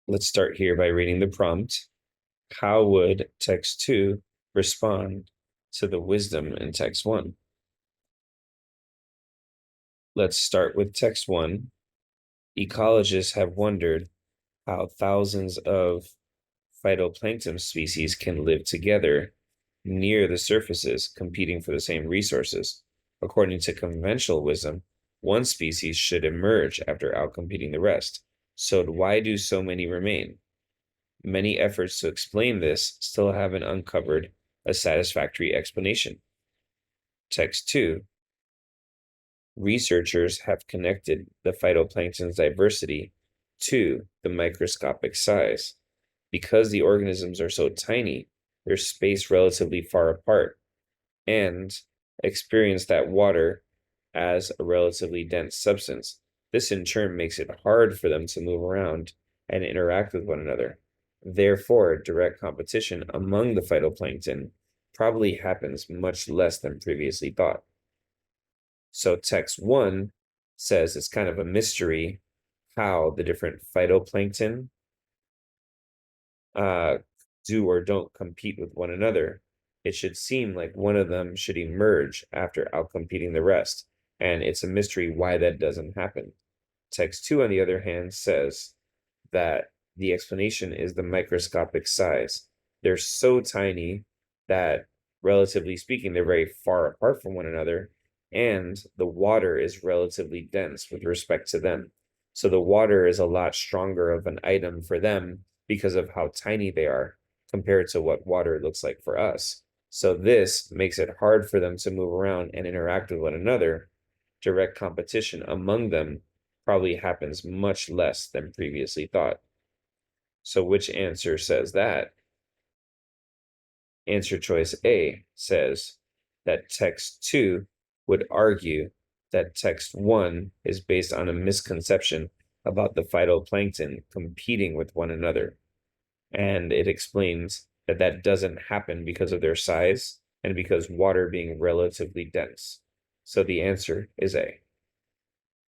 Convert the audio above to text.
Let's start here by reading the prompt. How would text 2 respond to the wisdom in text 1? Let's start with text 1. Ecologists have wondered how thousands of phytoplankton species can live together near the surfaces, competing for the same resources. According to conventional wisdom, one species should emerge after outcompeting the rest. So why do so many remain? Many efforts to explain this still haven't uncovered a satisfactory explanation. Text 2. Researchers have connected the phytoplankton's diversity to the microscopic size. Because the organisms are so tiny, they're spaced relatively far apart and experience that water as a relatively dense substance. This in turn makes it hard for them to move around and interact with one another. Therefore, direct competition among the phytoplankton probably happens much less than previously thought. So text 1 says it's kind of a mystery how the different phytoplankton do or don't compete with one another. It should seem like one of them should emerge after outcompeting the rest, and it's a mystery why that doesn't happen. Text 2, on the other hand, says that the explanation is the microscopic size. They're so tiny that, relatively speaking, they're very far apart from one another, and the water is relatively dense with respect to them. So the water is a lot stronger of an item for them because of how tiny they are compared to what water looks like for us. So this makes it hard for them to move around and interact with one another. Direct competition among them probably happens much less than previously thought. So which answer says that? Answer choice A says that text 2 would argue that text 1 is based on a misconception about the phytoplankton competing with one another. And it explains that that doesn't happen because of their size and because water being relatively dense. So the answer is A.